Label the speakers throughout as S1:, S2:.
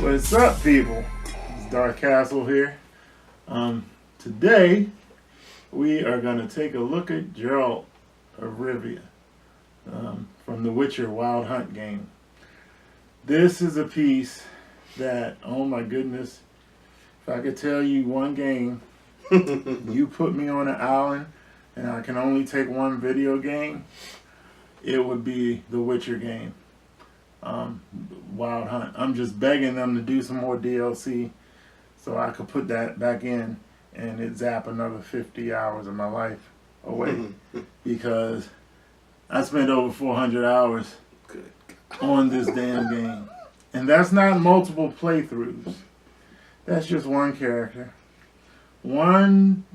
S1: What's up, people? It's DarthCastle here. Today we are going to take a look at Geralt of Rivia from the Witcher Wild Hunt game. This is a piece that, oh my goodness, if I could tell you one game, you put me on an island and I can only take one video game, it would be the Witcher game. Wild Hunt. I'm just begging them to do some more DLC so I could put that back in and it zap another 50 hours of my life away because I spent over 400 hours on this damn game. And that's not multiple playthroughs. That's just one character. One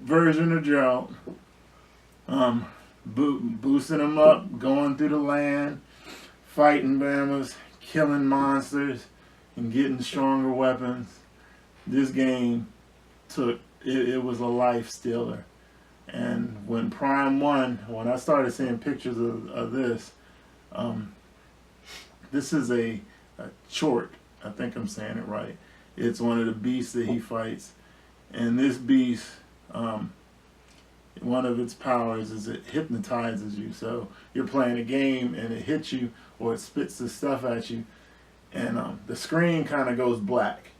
S1: version of Geralt. Boosting him up, going through the land, fighting Bammers, killing monsters, and getting stronger weapons. This game it was a life stealer. And when Prime 1, when I started seeing pictures of this, this is a chort. I think I'm saying it right. It's one of the beasts that he fights. And this beast, one of its powers is it hypnotizes you. So you're playing a game and it hits you or it spits the stuff at you, and the screen kind of goes black.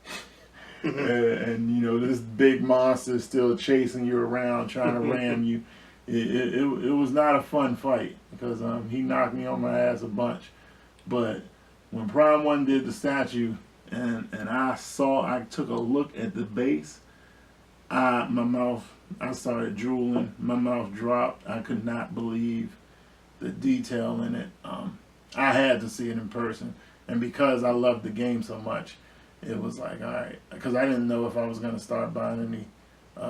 S1: and you know, this big monster is still chasing you around, trying to ram you. It was not a fun fight because he knocked me on my ass a bunch. But when Prime 1 did the statue and I took a look at the base, I started drooling, my mouth dropped. I could not believe the detail in it. I had to see it in person. And because I loved the game so much, it was like, all right. Because I didn't know if I was going to start buying any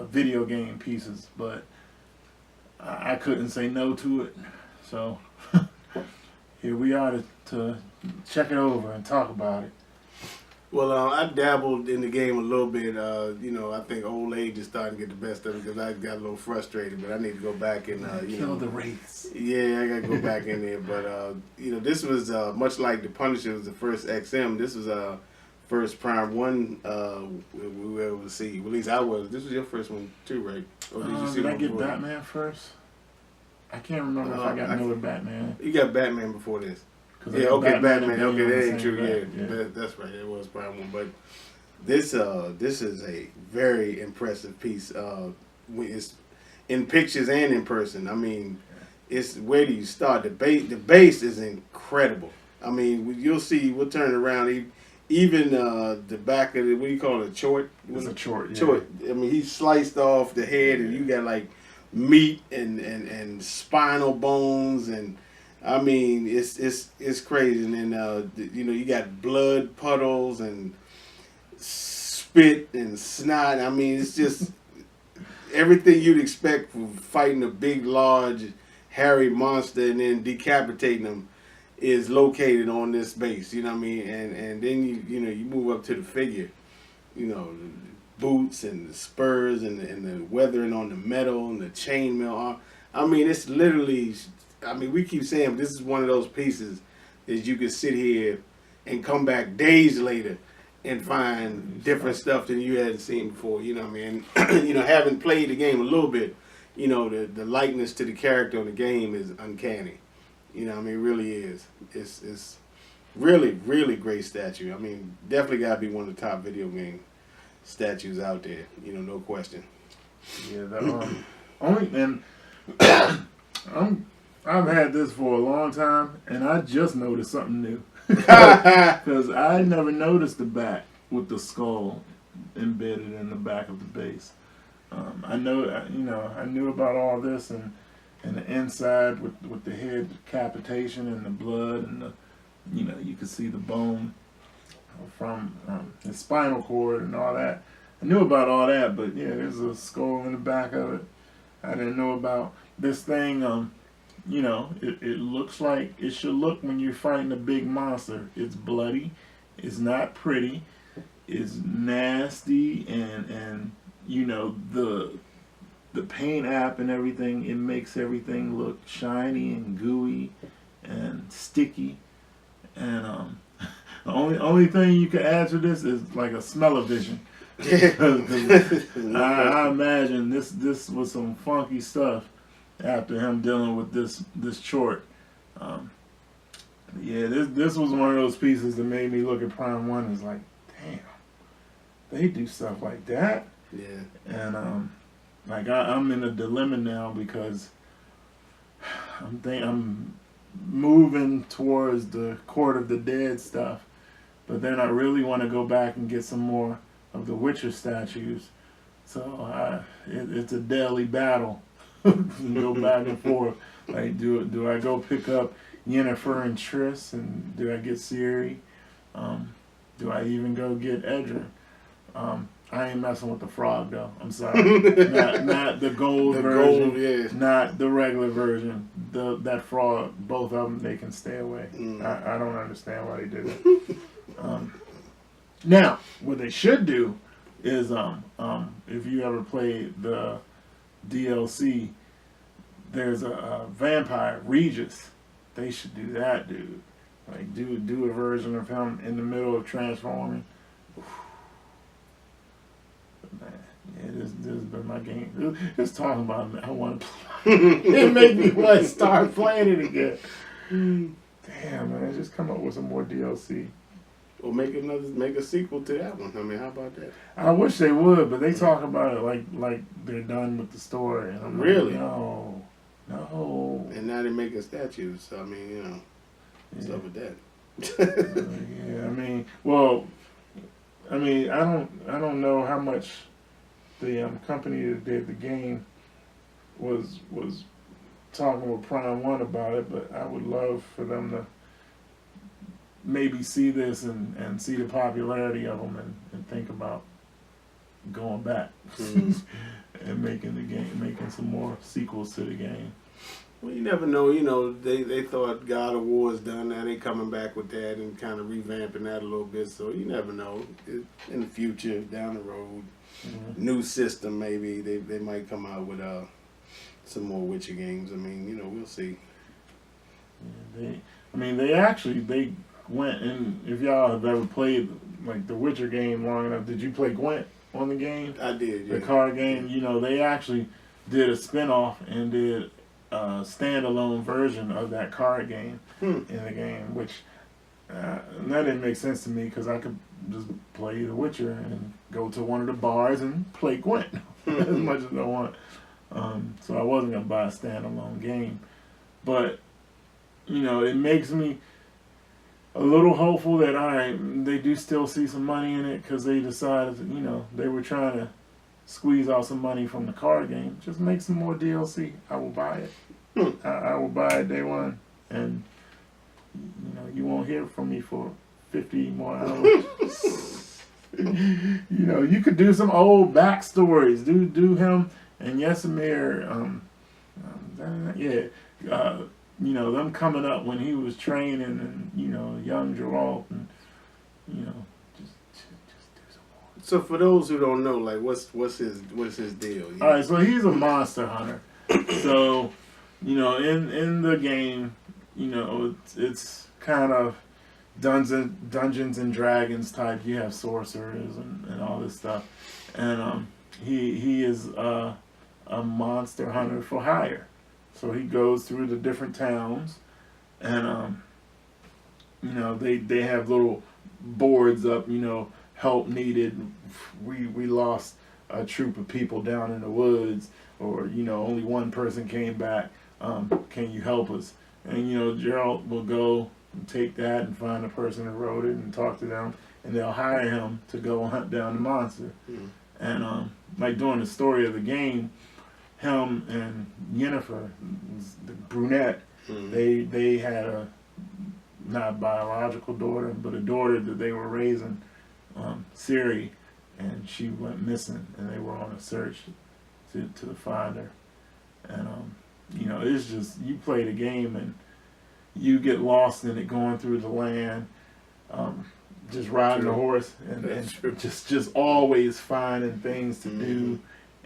S1: video game pieces. But I couldn't say no to it. So here we are to check it over and talk about it.
S2: Well, I dabbled in the game a little bit. You know, I think old age is starting to get the best of it because I got a little frustrated. But I need to go back and
S1: kill the race.
S2: Yeah, I got to go back in there. But you know, this was much like the Punisher was the first XM. This was first Prime 1 we were able to see. Well, at least I was. This was your first one too, right? Or
S1: did you see I get Batman first? I can't remember if I got another Batman.
S2: You got Batman before this. Yeah, okay, Batman. Okay, that ain't true. Yeah. That's right. It was Prime 1, but this is a very impressive piece. It's in pictures and in person. I mean, it's where do you start? The base is incredible. I mean, you'll see. We'll turn it around. Even the back of it. What do you call it? A chort.
S1: It's a chort. Yeah.
S2: Chort. I mean, he sliced off the head, and you got like meat and spinal bones and. I mean, it's crazy, and then you know, you got blood puddles and spit and snot. I mean, it's just everything you'd expect from fighting a big, large, hairy monster and then decapitating them is located on this base. You know what I mean? And then you know you move up to the figure, you know, the boots and the spurs and the weathering on the metal and the chainmail. I mean, it's literally. I mean, we keep saying this is one of those pieces that you could sit here and come back days later and find different stuff than you hadn't seen before. You know what I mean? You know, having played the game a little bit, you know, the likeness to the character in the game is uncanny. You know what I mean? It really is. It's really, really great statue. I mean, definitely got to be one of the top video game statues out there. You know, no question.
S1: Yeah, that only and I've had this for a long time, and I just noticed something new. Because I never noticed the back with the skull embedded in the back of the base. I knew about all this and the inside with the head decapitation and the blood and the, you know, you could see the bone from the spinal cord and all that. I knew about all that, but yeah, there's a skull in the back of it. I didn't know about this thing. You know, it looks like it should look when you're fighting a big monster. It's bloody. It's not pretty. It's nasty, and you know the paint app and everything. It makes everything look shiny and gooey and sticky. And The only thing you can add to this is like a smell-o-vision. I imagine this was some funky stuff after him dealing with this chort. Yeah, this was one of those pieces that made me look at Prime 1 and was like, damn, they do stuff like that.
S2: Yeah.
S1: And like I'm in a dilemma now because I'm moving towards the Court of the Dead stuff, but then I really want to go back and get some more of the Witcher statues. So it's a daily battle. Go back and forth. Like, do I go pick up Yennefer and Triss, and do I get Ciri? Do I even go get Edrin? I ain't messing with the frog though. I'm sorry. not the gold version.
S2: Gold, yeah.
S1: Not the regular version. That frog. Both of them, they can stay away. I don't understand why they did it. Now, what they should do is if you ever played the DLC, there's a vampire, Regis. They should do that, dude. Like do a version of him in the middle of transforming. Man, yeah, this has been my game. Just talking about it, I want to play. It made me want to start playing it again. Damn, man, just come up with some more DLC.
S2: Or make a sequel to that one. I mean, how about that?
S1: I wish they would, but they talk about it like they're done with the story. And I'm
S2: really?
S1: Like, no.
S2: And now they're making statues. So I mean, what's up with that?
S1: Yeah, I mean, I don't know how much the company that did the game was talking with Prime 1 about it, but I would love for them to maybe see this and see the popularity of them and think about going back and making some more sequels to the game.
S2: Well, you never know. You know, they thought God of War is done. Now they coming back with that and kind of revamping that a little bit. So you never know. In the future, down the road, new system maybe they might come out with some more Witcher games. I mean, you know, we'll see.
S1: Yeah, they went, and if y'all have ever played like the Witcher game long enough, did you play Gwent on the game?
S2: I did, yeah.
S1: The card game. You know, they actually did a spinoff and did a standalone version of that card game in the game, which that didn't make sense to me because I could just play The Witcher and go to one of the bars and play Gwent as much as I want. So I wasn't going to buy a standalone game. But, you know, it makes me a little hopeful that, all right, they do still see some money in it because they decided, you know, they were trying to squeeze out some money from the card game. Just make some more DLC. I will buy it. I will buy it day one. And, you know, you won't hear from me for 50 more hours. You know, you could do some old backstories. Do him and Yesemir, you know, them coming up when he was training and, you know, young Geralt and, you know, just do some more.
S2: So for those who don't know, like, what's his deal?
S1: All right, so he's a monster hunter. So, you know, in the game, you know, it's kind of Dungeons and Dragons type. You have sorcerers and all this stuff, and he is a monster hunter for hire. So he goes through the different towns, and you know, they have little boards up. You know, help needed. We lost a troop of people down in the woods, or, you know, only one person came back. Can you help us? And, you know, Geralt will go and take that and find the person who wrote it and talk to them, and they'll hire him to go hunt down the monster. And like during the story of the game, him and Yennefer, the brunette, they had a not biological daughter, but a daughter that they were raising, Ciri, and she went missing, and they were on a search to find her. And you know, it's just, you play the game and you get lost in it, going through the land, just riding the horse, and just always finding things to do.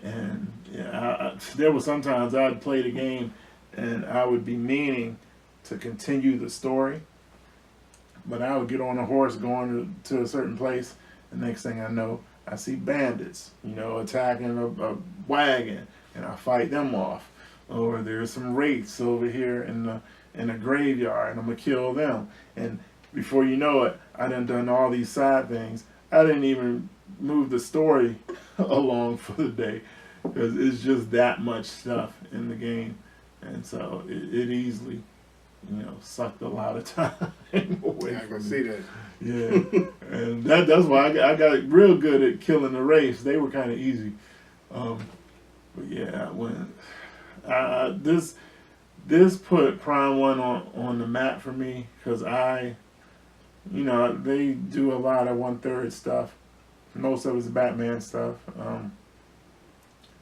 S1: And yeah, there were sometimes I'd play the game and I would be meaning to continue the story, But I would get on a horse going to a certain place, and next thing I know, I see bandits, attacking a wagon, and I fight them off. Or there's some wraiths over here in the graveyard, and I'm gonna kill them. And before you know it, I done all these side things. I didn't even move the story along for the day, because it's just that much stuff in the game, and so it easily, sucked a lot of time away
S2: I
S1: from
S2: can
S1: me.
S2: see that.
S1: Yeah, and that's why I got real good at killing the wraiths. They were kind of easy, but yeah, when this put Prime 1 on the map for me, because they do a lot of 1/3 stuff. Most of it's Batman stuff.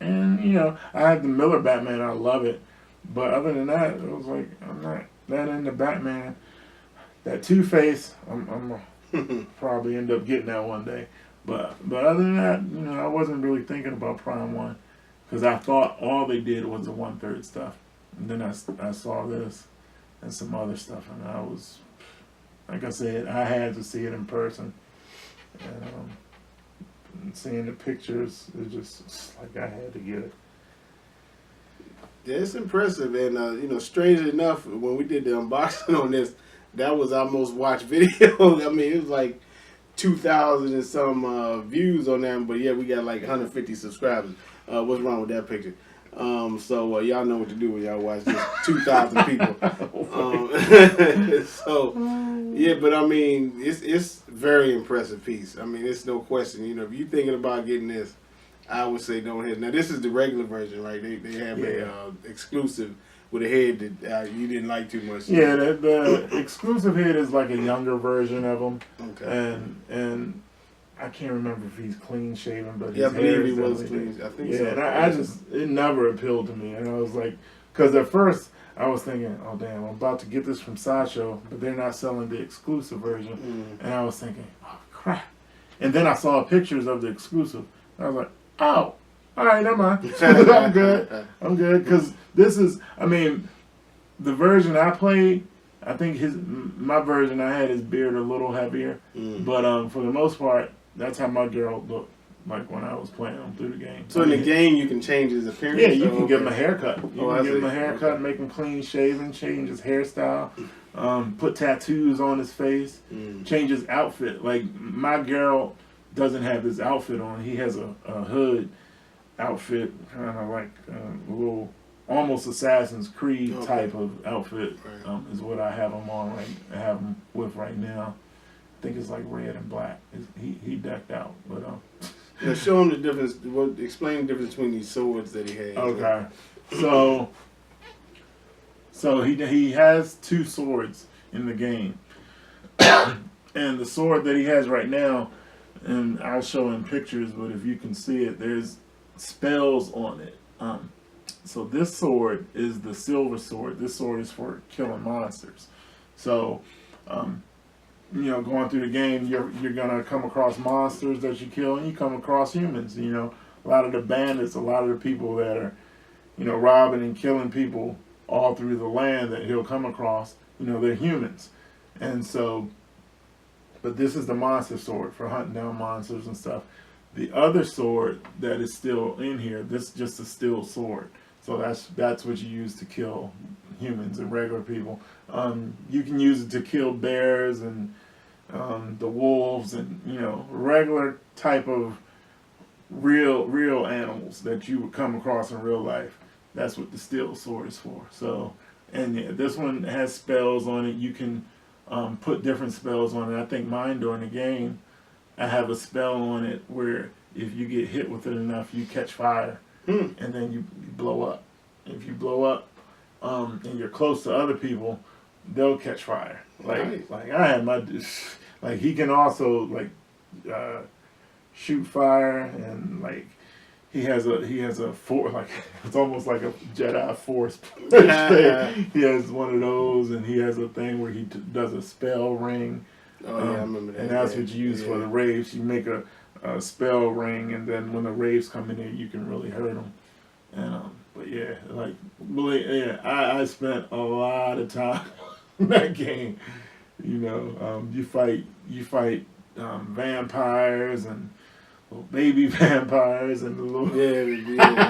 S1: And, I have the Miller Batman. I love it. But other than that, it was like, I'm not that into Batman. That Two-Face, I'm probably end up getting that one day. But other than that, I wasn't really thinking about Prime 1. Because I thought all they did was the 1/3 stuff. And then I saw this and some other stuff. And I was, like I said, I had to see it in person. And seeing the pictures, it's like I had to get it.
S2: Yeah, it's impressive, and strangely enough, when we did the unboxing on this, that was our most watched video. I mean, it was like 2,000 and some views on that, but yeah, we got like 150 subscribers. What's wrong with that picture? So y'all know what to do when y'all watch this. 2,000 people. So yeah, but I mean, it's very impressive piece. I mean, it's no question. If you're thinking about getting this, I would say don't hit. Now this is the regular version, right? They have a exclusive with a head that you didn't like too much.
S1: Yeah, the exclusive head is like a younger version of him.
S2: Okay.
S1: And I can't remember if he's clean shaven, but
S2: Yeah, I
S1: his hair
S2: believe he
S1: is
S2: was
S1: definitely
S2: clean. I think
S1: yeah,
S2: so.
S1: and it never appealed to me. And I was like, because at first I was thinking, oh damn, I'm about to get this from Sideshow, but they're not selling the exclusive version. And I was thinking, oh crap. And then I saw pictures of the exclusive. And I was like, oh, all right, never mind. I'm good. Because this is, I mean, the version I played, I think my version I had his beard a little heavier. But for the most part, that's how my Geralt looked like when I was playing him through the game.
S2: So in the game, you can change his appearance?
S1: Yeah, you can give him a haircut. You can give him a haircut,
S2: okay.
S1: Make him clean shaven, change his hairstyle, put tattoos on his face, change his outfit. Like, my Geralt doesn't have this outfit on. He has a hood outfit, kind of like a little, almost Assassin's Creed type of outfit, is what I have him on I have him with right now. I think it's like red and black. He decked out, but
S2: Now show him the difference. Explain the difference between these swords that he has.
S1: Okay, so he has two swords in the game, and the sword that he has right now, and I'll show in pictures, but if you can see it, there's spells on it. So this sword is the silver sword. This sword is for killing monsters. So, going through the game, you're gonna come across monsters that you kill, and you come across humans. A lot of the bandits, a lot of the people that are, robbing and killing people all through the land that he'll come across. They're humans, and so. But this is the monster sword for hunting down monsters and stuff. The other sword that is still in here, this is just a steel sword. So that's what you use to kill humans and regular people. You can use it to kill bears and the wolves and regular type of real animals that you would come across in real life. That's what the steel sword is for. So, and yeah, this one has spells on it. You can put different spells on it. I think mine during the game, I have a spell on it where if you get hit with it enough, you catch fire, and then you blow up. If you blow up, and you're close to other people, they'll catch fire. Like I had like he can also shoot fire, and like he has a force, like it's almost like a Jedi force. He has one of those, and he has a thing where he does a spell ring.
S2: Oh yeah, I remember that.
S1: And that's what you use for the raves. You make a spell ring, and then when the raves come in here, you can really hurt them. And but yeah, I spent a lot of time in that game. You fight vampires and little baby vampires and the little
S2: yeah,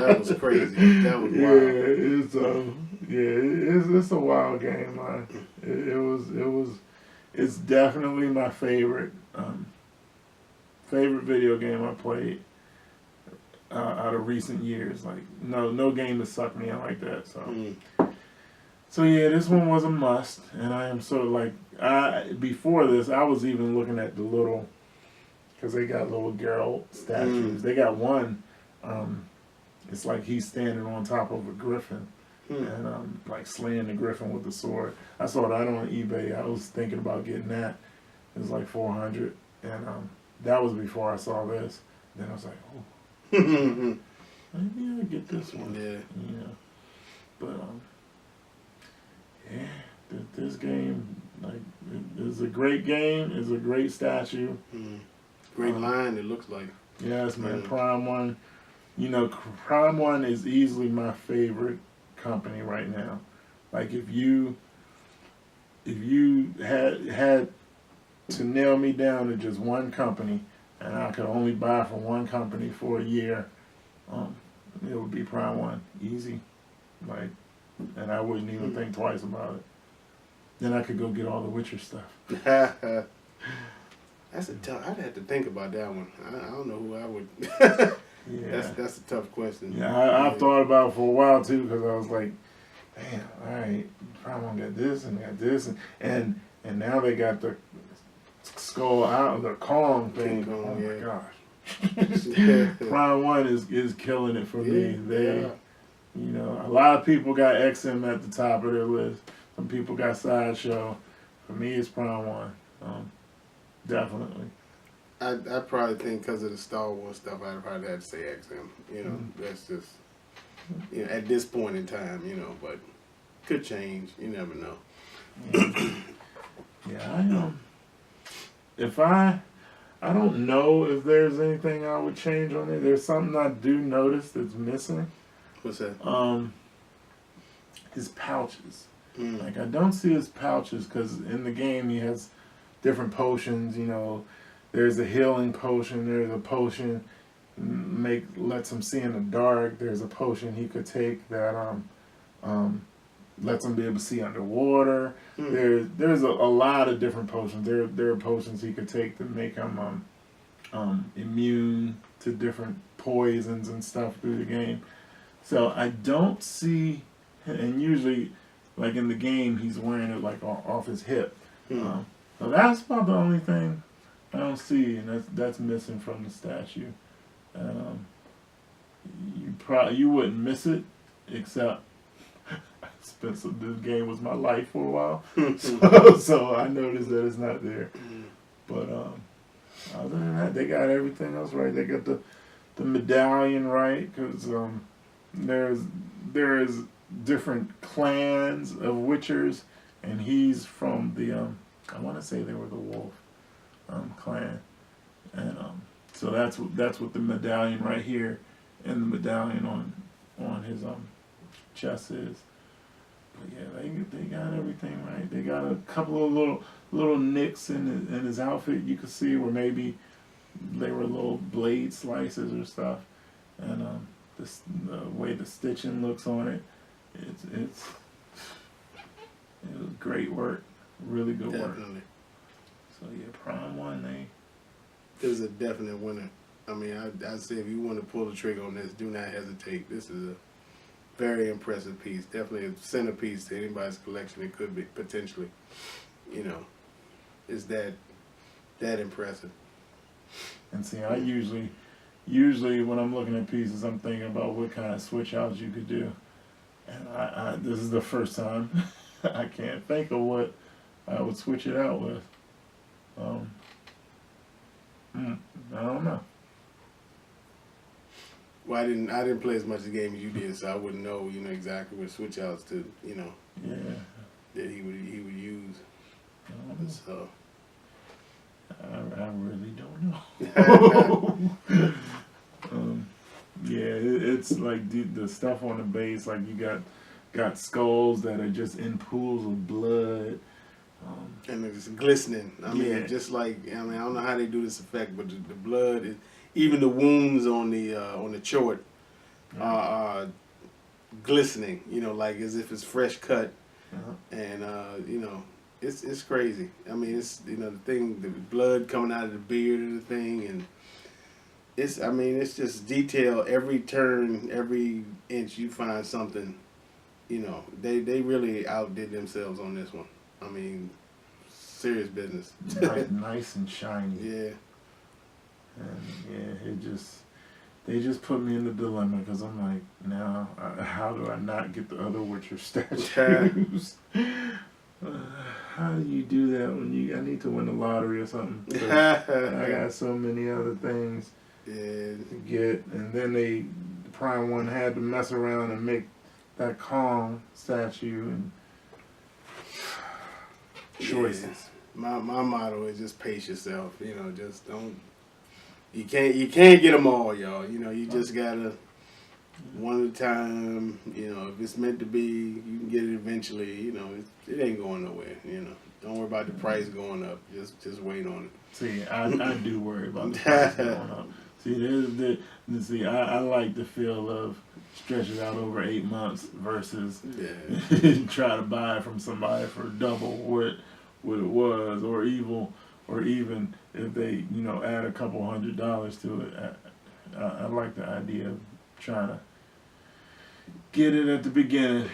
S2: that was crazy. That was wild.
S1: it's a wild game. It's definitely my favorite video game I played out of recent years. Like no game has sucked me in like that. So yeah, this one was a must, and I am sort of like before this I was even looking at the little, because they got little Geralt statues. They got one. It's like he's standing on top of a griffin. And like slaying the griffin with the sword. I saw that on eBay. I was thinking about getting that. It was like $400, and that was before I saw this. Then I was like, oh, maybe I'll get this one.
S2: Yeah.
S1: But this game is a great game. It's a great statue.
S2: Great line. It looks like.
S1: Yes, man. Prime One. Prime One is easily my favorite company right now. Like if you had to nail me down to just one company, and I could only buy from one company for a year, it would be Prime One. Easy. And I wouldn't even think twice about it. Then I could go get all the Witcher stuff.
S2: That's a tough. I'd have to think about that one. I don't know who I would.
S1: Yeah.
S2: That's a tough question.
S1: Yeah, I've thought about it for a while too, because I was like, damn, all right, Prime got this and got this, and now they got the skull out, the Kong thing. Oh my gosh. Prime One is killing it for me. A lot of people got XM at the top of their list. Some people got Sideshow. For me, it's Prime One. Definitely.
S2: I probably think because of the Star Wars stuff, I'd probably have to say XM. That's just, at this point in time, but could change. You never know.
S1: I don't know if there's anything I would change on it. There's something I do notice that's missing.
S2: What's that?
S1: His pouches. Like I don't see his pouches because in the game he has different potions. There's a healing potion. There's a potion lets him see in the dark. There's a potion he could take that lets him be able to see underwater. There's a lot of different potions. There are potions he could take that make him immune to different poisons and stuff through the game. So I don't see, and usually like in the game he's wearing it like off his hip. So that's about the only thing I don't see, and that's missing from the statue. You wouldn't miss it, except this game was my life for a while, so I noticed that it's not there. But other than that, they got everything else right. They got the medallion right, because there's different clans of Witchers, and he's from the I want to say they were the Wolf clan, and so that's what the medallion right here and the medallion on his chest is. But yeah, they got everything right. They got a couple of little nicks in his outfit you could see where maybe they were little blade slices or stuff, and the way the stitching looks on it, it was great work, really good work. So yeah, Prime One,
S2: It was a definite winner. I mean, I'd say if you want to pull the trigger on this, do not hesitate. This is a very impressive piece. Definitely a centerpiece to anybody's collection. It could be potentially. Is that impressive?
S1: And see, I usually when I'm looking at pieces, I'm thinking about what kind of switch outs you could do. And this is the first time I can't think of what I would switch it out with. I don't know.
S2: Well, I didn't play as much of the game as you did, so I wouldn't know, exactly what switch outs to, that he would use. So
S1: I really don't know. It's like the stuff on the base, like you got skulls that are just in pools of blood.
S2: And it's glistening. I mean,
S1: Yeah.
S2: just like, I don't know how they do this effect, but the blood, even the wounds on the chort are glistening. You know, like as if it's fresh cut, and you know, it's crazy. I mean, it's the thing, the blood coming out of the beard of the thing, and it's just detail. Every turn, every inch, you find something. You know, they really outdid themselves on this one. I mean, serious business.
S1: Nice and shiny.
S2: Yeah.
S1: And yeah, they just put me in the dilemma because I'm like, now how do I not get the other Witcher statues? How do you do that when I need to win the lottery or something? I got so many other things to get, and then the Prime One had to mess around and make that Kong statue and choices.
S2: Yeah. My motto is just pace yourself. You know, just don't. You can't get them all, y'all. You know, you just gotta one at a time. You know, if it's meant to be, you can get it eventually. You know, it ain't going nowhere. You know, don't worry about the price going up. Just wait on it.
S1: See, I do worry about the price going up. See, I like the feel of stretch it out over 8 months versus try to buy it from somebody for double what it was, or even if they add a couple $100 to it. I like the idea of trying to get it at the beginning.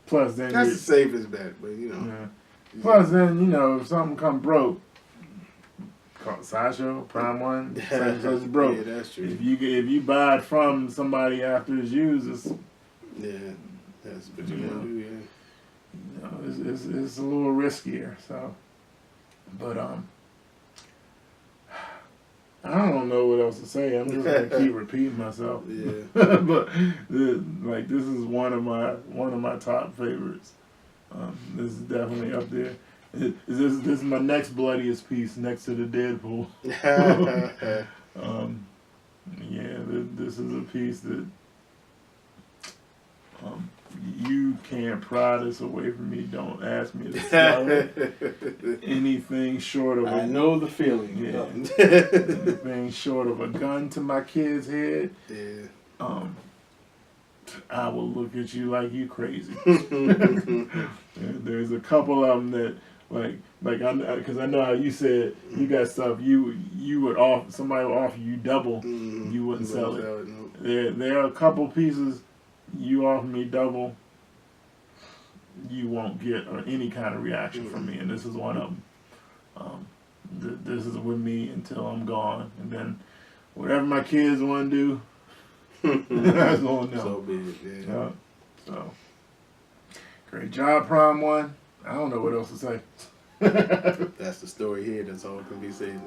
S1: Plus then
S2: that's the safest bet, but
S1: plus then if something come broke. Sideshow, Prime One, Sideshow's broke.
S2: Yeah, that's true.
S1: If you buy it from somebody after it's used, that's
S2: what you gotta do. Yeah,
S1: it's a little riskier. So, but I don't know what else to say. I'm just gonna keep repeating myself.
S2: Yeah.
S1: But this is one of my top favorites. This is definitely up there. This is my next bloodiest piece next to the Deadpool. This is a piece that you can't pry this away from me. Don't ask me to sell it. Anything short of
S2: I know the feeling.
S1: Yeah. Anything short of a gun to my kid's head.
S2: Yeah.
S1: I will look at you like you crazy. There's a couple of them that. Because I know how you said you got stuff you would somebody would offer you double, you wouldn't sell it.
S2: No.
S1: There are a couple pieces you offer me double, you won't get any kind of reaction from me, and this is one of them. This is with me until I'm gone, and then whatever my kids want to do, that's on them.
S2: So big, yeah.
S1: So great job, Prime One. I don't know what else to say.
S2: That's the story here. That's all can be said.